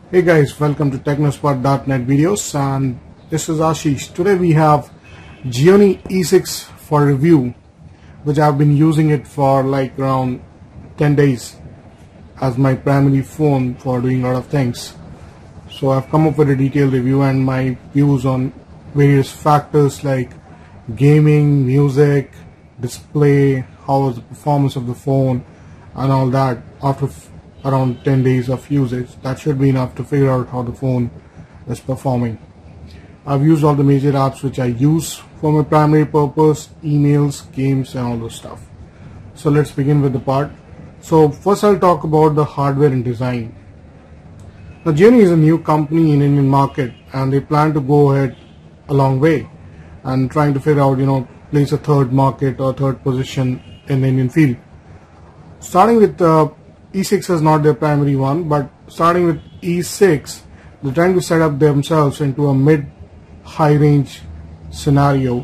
Hey guys, welcome to Technospot.Net videos, and this is Ashish. Today we have Gionee E6 for review, which I've been using it for like around 10 days as my primary phone for doing a lot of things. So I've come up with a detailed review and my views on various factors like gaming, music, display, how is the performance of the phone and all that after around 10 days of usage. That should be enough to figure out how the phone is performing. I've used all the major apps which I use for my primary purpose, emails, games and all those stuff. So let's begin with the part. So first I'll talk about the hardware and design. Now Gionee is a new company in Indian market and they plan to go ahead a long way and trying to figure out, place a third market or third position in the Indian field. Starting with E6 is not their primary one, but starting with E6, they're trying to set up themselves into a mid-high range scenario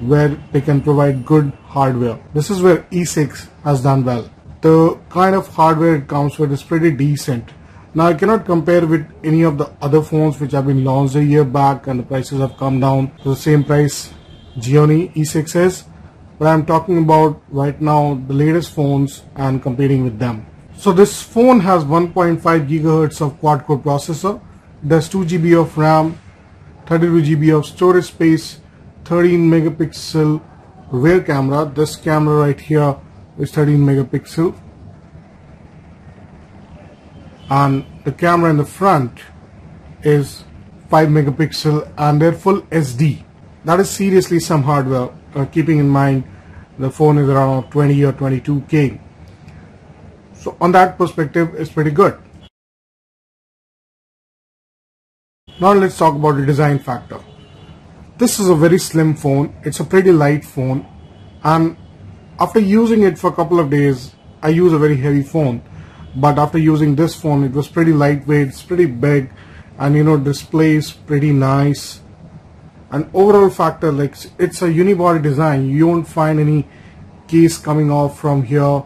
where they can provide good hardware. This is where E6 has done well. The kind of hardware it comes with is pretty decent. Now I cannot compare with any of the other phones which have been launched a year back and the prices have come down to the same price Gionee E6 is, but I'm talking about right now the latest phones and competing with them. So this phone has 1.5 GHz of quad-core processor, there's 2 GB of RAM, 32 GB of storage space, 13 megapixel rear camera. This camera right here is 13 megapixel. And the camera in the front is 5 megapixel and they're full SD. That is seriously some hardware, keeping in mind the phone is around 20 or 22K. So on that perspective, it's pretty good. Now let's talk about the design factor. This is a very slim phone. It's a pretty light phone, and after using it for a couple of days, I use a very heavy phone. But after using this phone, it was pretty lightweight, it's pretty big, and display is pretty nice. And overall factor, like it's a unibody design. You won't find any case coming off from here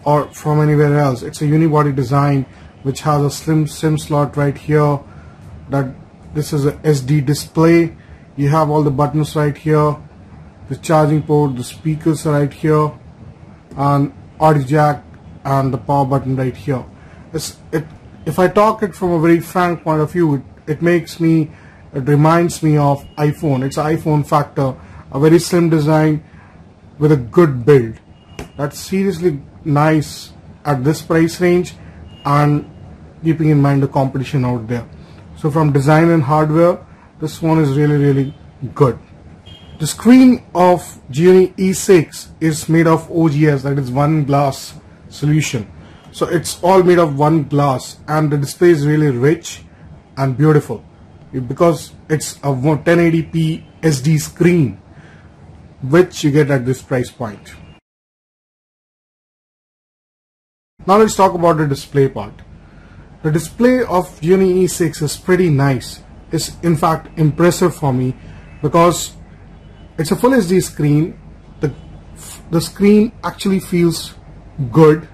or from anywhere else. It's a unibody design which has a slim SIM slot right here. That this is a SD display. You have all the buttons right here, the charging port, the speakers are right here, and audio jack and the power button right here. If I talk it from a very frank point of view, it reminds me of iPhone. It's an iPhone factor, a very slim design with a good build. That's seriously nice at this price range and keeping in mind the competition out there. So from design and hardware, this one is really good. The screen of Gionee E6 is made of OGS, that is one glass solution. So it's all made of one glass and the display is really rich and beautiful because it's a 1080p SD screen which you get at this price point. Now let's talk about the display part. The display of Gionee E6 is pretty nice. It's in fact impressive for me because it's a full SD screen. The screen actually feels good.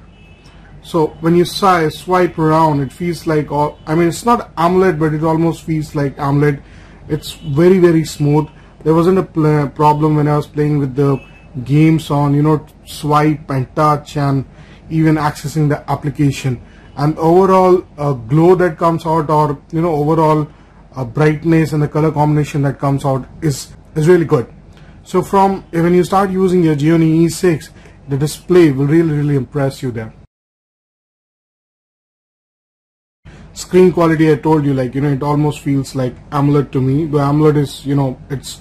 So when you swipe around, it feels like, it's not AMOLED, but it almost feels like AMOLED. It's very smooth. There wasn't a problem when I was playing with the games on, swipe and touch and even accessing the application. And overall glow that comes out, or overall brightness and the color combination that comes out is really good. So when you start using your Gionee E6, the display will really impress you there. Screen quality, I told you, it almost feels like AMOLED to me. The AMOLED is, it's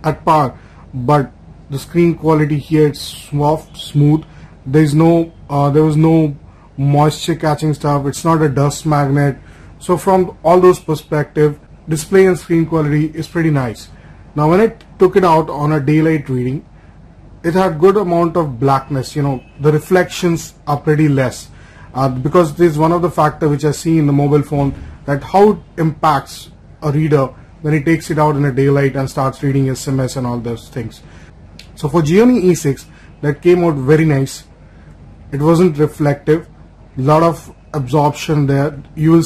at par, but the screen quality here, it's soft, smooth. There was no moisture catching stuff. It's not a dust magnet. So from all those perspectives, display and screen quality is pretty nice. Now when I took it out on a daylight reading, it had good amount of blackness. The reflections are pretty less. Because this is one of the factors which I see in the mobile phone, that how it impacts a reader when he takes it out in a daylight and starts reading SMS and all those things. So for Gionee E6, that came out very nice. It wasn't reflective. A lot of absorption there. You will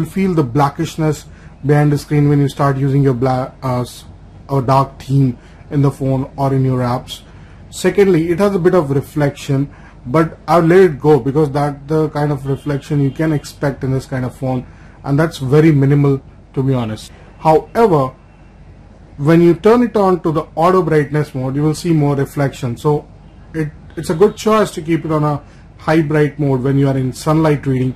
feel the blackishness behind the screen when you start using your or dark theme in the phone or in your apps. Secondly, it has a bit of reflection, but I'll let it go because that's the kind of reflection you can expect in this kind of phone, and that's very minimal, to be honest. However, when you turn it on to the auto brightness mode, you will see more reflection. So it's a good choice to keep it on a high bright mode when you are in sunlight reading.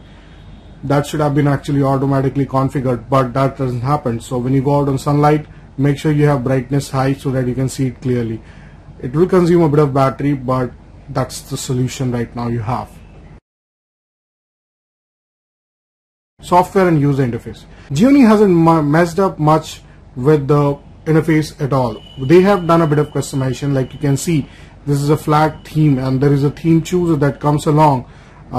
That should have been actually automatically configured, but that doesn't happen. So when you go out on sunlight, make sure you have brightness high so that you can see it clearly. It will consume a bit of battery, but that's the solution right now you have. Software and user interface. Gionee hasn't messed up much with the interface at all. They have done a bit of customization. Like you can see, this is a flat theme and there is a theme chooser that comes along.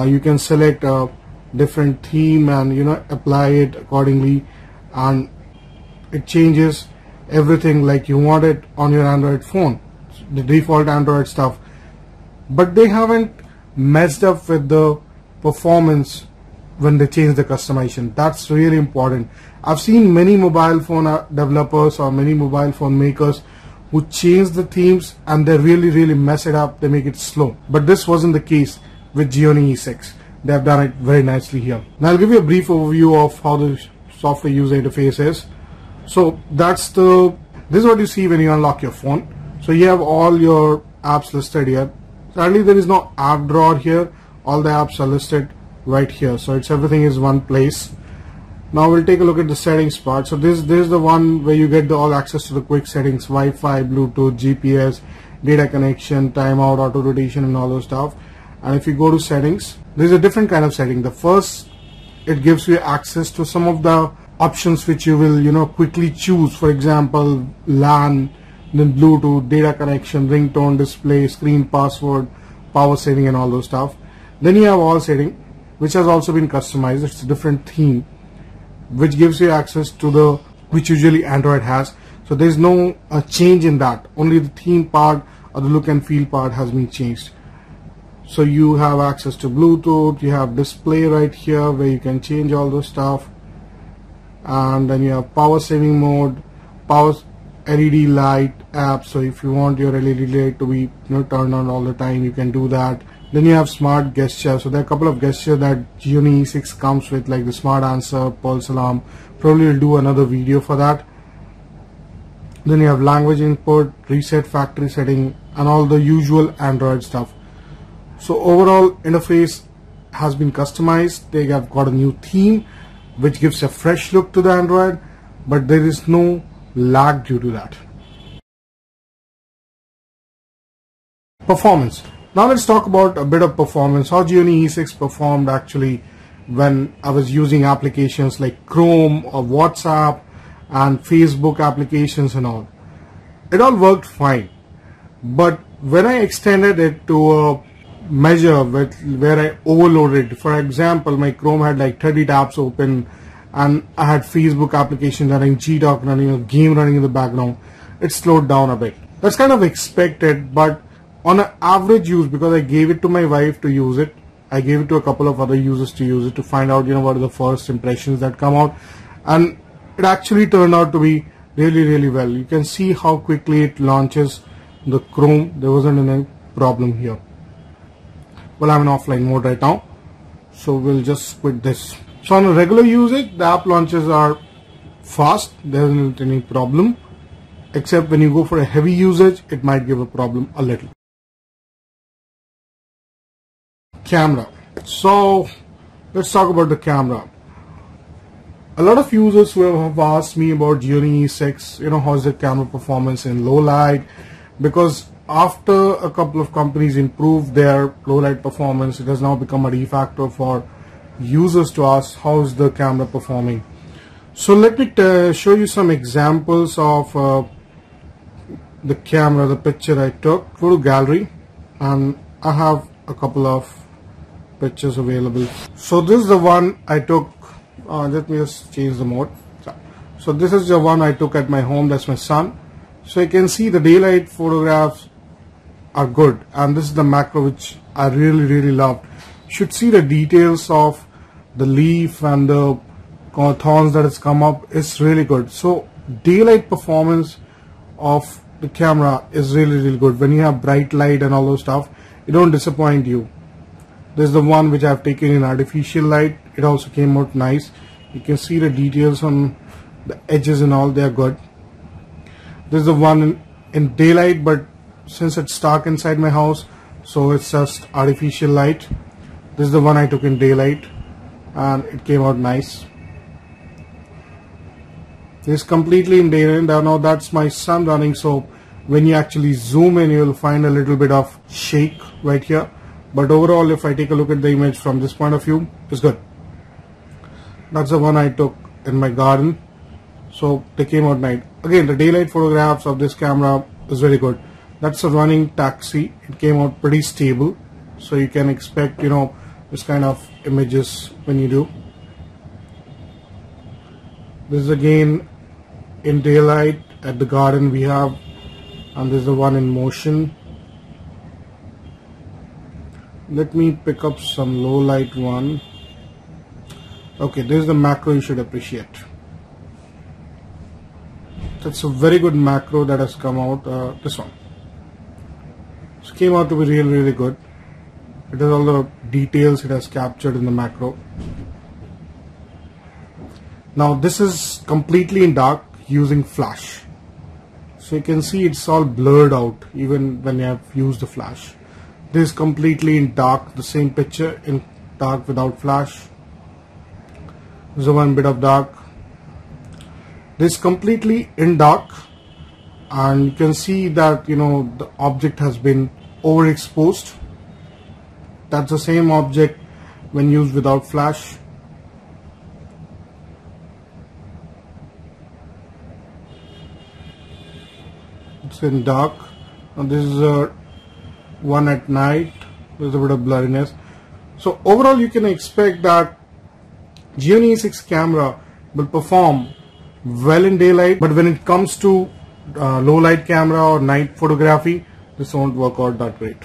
You can select a different theme and apply it accordingly, and it changes everything like you want it on your Android phone, the default Android stuff. But they haven't messed up with the performance when they change the customization. That's really important. I've seen many mobile phone developers or many mobile phone makers who change the themes and they really mess it up. They make it slow. But this wasn't the case with Gionee E6. They have done it very nicely here. Now I'll give you a brief overview of how the software user interface is. So this is what you see when you unlock your phone. So you have all your apps listed here. Sadly, there is no app drawer here. All the apps are listed right here. So everything is one place. Now we'll take a look at the settings part. So this is the one where you get all access to the quick settings: Wi-Fi, Bluetooth, GPS, data connection, timeout, auto rotation, and all those stuff. And if you go to settings, there's a different kind of setting. The first, it gives you access to some of the options which you will quickly choose. For example, LAN, then Bluetooth, data connection, ringtone, display, screen password, power saving, and all those stuff. Then you have all setting, which has also been customized. It's a different theme which gives you access to which usually Android has. So there's no change in that. Only the theme part or the look and feel part has been changed. So you have access to Bluetooth, you have display right here where you can change all those stuff, and then you have power saving mode, power LED light app. So if you want your LED light to be turned on all the time, you can do that. Then you have smart gesture. So there are a couple of gestures that Gionee E6 comes with, like the smart answer, pulse alarm. Probably will do another video for that. Then you have language input, reset factory setting, and all the usual Android stuff. So overall interface has been customized. They have got a new theme which gives a fresh look to the Android, but there is no lag due to that. Performance. Now let's talk about a bit of performance, how Gionee E6 performed actually when I was using applications like Chrome or WhatsApp and Facebook applications and all. It all worked fine, but when I extended it to a measure where I overloaded, for example, my Chrome had like 30 tabs open and I had Facebook application running, Gtalk running, a game running in the background, it slowed down a bit. That's kind of expected, but on an average use, because I gave it to my wife to use it, I gave it to a couple of other users to use it to find out what are the first impressions that come out, and it actually turned out to be really well. You can see how quickly it launches the Chrome. There wasn't any problem here. Well, I'm in offline mode right now, so we'll just quit this. So on a regular usage, the app launches are fast. There isn't any problem, except when you go for a heavy usage, it might give a problem a little. Camera. So let's talk about the camera. A lot of users who have asked me about Gionee E6, how's the camera performance in low light, because after a couple of companies improved their low light performance, it has now become a de facto for users to ask how's the camera performing. So let me show you some examples of the camera, the picture I took. Go to gallery and I have a couple of pictures available. So this is the one I took. Let me just change the mode. So this is the one I took at my home. That's my son. So you can see the daylight photographs are good, and this is the macro which I really loved. You should see the details of the leaf and the thorns that has come up is really good. So daylight performance of the camera is really good. When you have bright light and all those stuff, it don't disappoint you. This is the one which I've taken in artificial light. It also came out nice. You can see the details on the edges and all, they are good. This is the one in daylight, but since it's dark inside my house, so it's just artificial light. This is the one I took in daylight and it came out nice. This is completely in daylight. Now that's my sun running, so when you actually zoom in, you'll find a little bit of shake right here. But overall, if I take a look at the image from this point of view, it's good. That's the one I took in my garden, so they came out nice. Again, the daylight photographs of this camera is very good. That's a running taxi. It came out pretty stable, so you can expect, you know, this kind of images when you do. This is again in daylight at the garden we have, and this is the one in motion. Let me pick up some low light one. Okay, this is the macro you should appreciate. That's a very good macro that has come out. This one. It came out to be really good. It has all the details it has captured in the macro. Now this is completely in dark using flash. So you can see it's all blurred out even when you have used the flash. This is completely in dark, the same picture in dark without flash. This is one bit of dark. This is completely in dark, and you can see that, you know, the object has been overexposed. That's the same object when used without flash. It's in dark, and this is one at night. There's a bit of blurriness. So overall, you can expect that Gionee E6 camera will perform well in daylight, but when it comes to low light camera or night photography, this won't work out that great.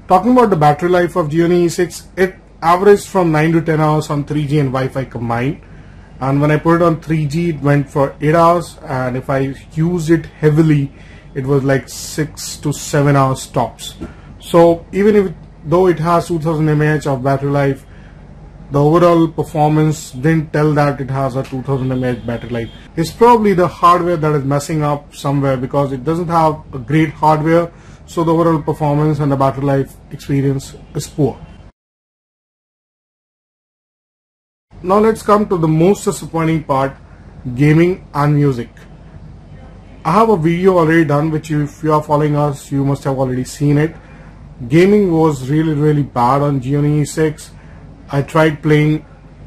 Talking about the battery life of Gionee E6, it averaged from 9 to 10 hours on 3G and Wi-Fi combined, and when I put it on 3G it went for 8 hours, and if I used it heavily it was like 6 to 7 hours tops. So even though it has 2000 mAh of battery life, the overall performance didn't tell that it has a 2000 mAh battery life. It's probably the hardware that is messing up somewhere, because it doesn't have a great hardware, so the overall performance and the battery life experience is poor. Now let's come to the most disappointing part, gaming and music. I have a video already done, which if you are following us, you must have already seen it. Gaming was really bad on Gionee E6. I tried playing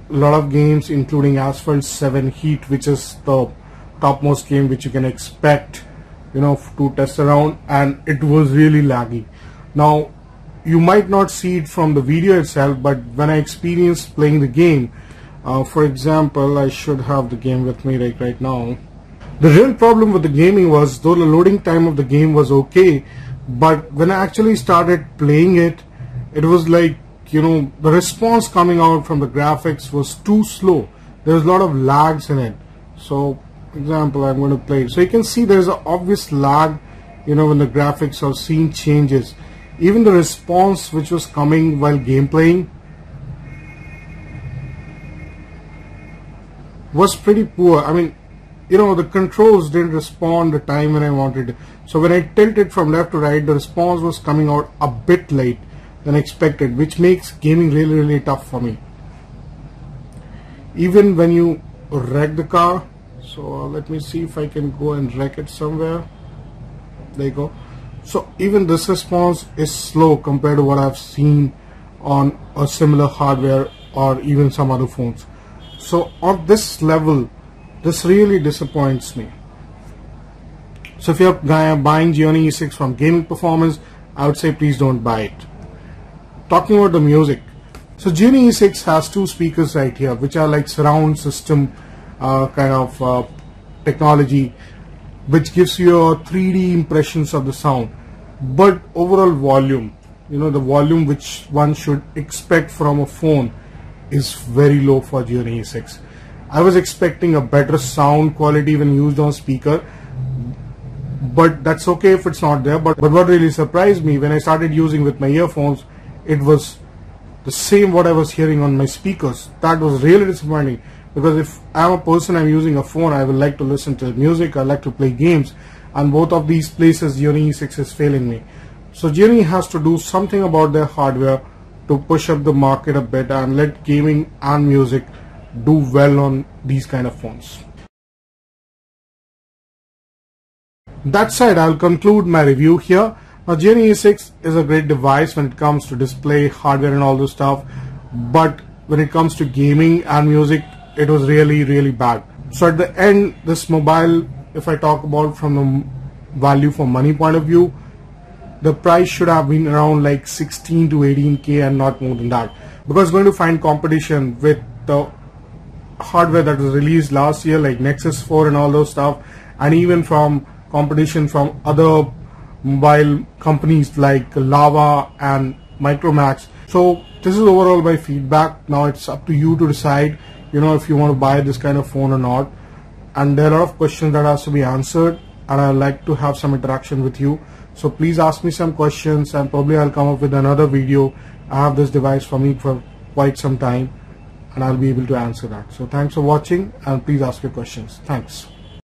a lot of games, including Asphalt 7 Heat, which is the topmost game which you can expect, you know, to test around, and it was really laggy. Now you might not see it from the video itself, but when I experienced playing the game, for example, I should have the game with me right now. The real problem with the gaming was, though the loading time of the game was okay, but when I actually started playing it, it was like, you know, the response coming out from the graphics was too slow. There was a lot of lags in it. So, for example, I'm going to play it. So you can see there's an obvious lag, you know, when the graphics or scene changes. Even the response which was coming while game playing was pretty poor. I mean, you know, the controls didn't respond the time when I wanted. So when I tilted from left to right, the response was coming out a bit late than expected, which makes gaming really tough for me. Even when you wreck the car, so let me see if I can go and wreck it somewhere. There you go. So even this response is slow compared to what I've seen on a similar hardware or even some other phones. So on this level, this really disappoints me. So if you're buying Gionee E6 from gaming performance, I would say please don't buy it. Talking about the music, so Gionee E6 has two speakers right here, which are like surround system kind of technology, which gives you a 3D impressions of the sound. But overall volume, the volume which one should expect from a phone is very low for Gionee E6. I was expecting a better sound quality when used on speaker, but that's okay if it's not there. But what really surprised me when I started using with my earphones, it was the same what I was hearing on my speakers. That was really disappointing, because if I'm a person, I'm using a phone, I would like to listen to music, I like to play games, and both of these places Gionee E6 is failing me. So Gionee has to do something about their hardware to push up the market a bit and let gaming and music do well on these kind of phones. That said, I'll conclude my review here. Now, Gionee E6 is a great device when it comes to display, hardware and all this stuff, but when it comes to gaming and music, it was really bad. So at the end, this mobile, if I talk about from the value for money point of view, the price should have been around like 16 to 18k and not more than that, because it's going to find competition with the hardware that was released last year like Nexus 4 and all those stuff, and even from competition from other mobile companies like Lava and Micromax. So this is overall my feedback. Now it's up to you to decide, if you want to buy this kind of phone or not. And there are a lot of questions that has to be answered, and I'd like to have some interaction with you. So please ask me some questions, and probably I'll come up with another video. I have this device for me for quite some time, and I'll be able to answer that. So thanks for watching, and please ask your questions. Thanks.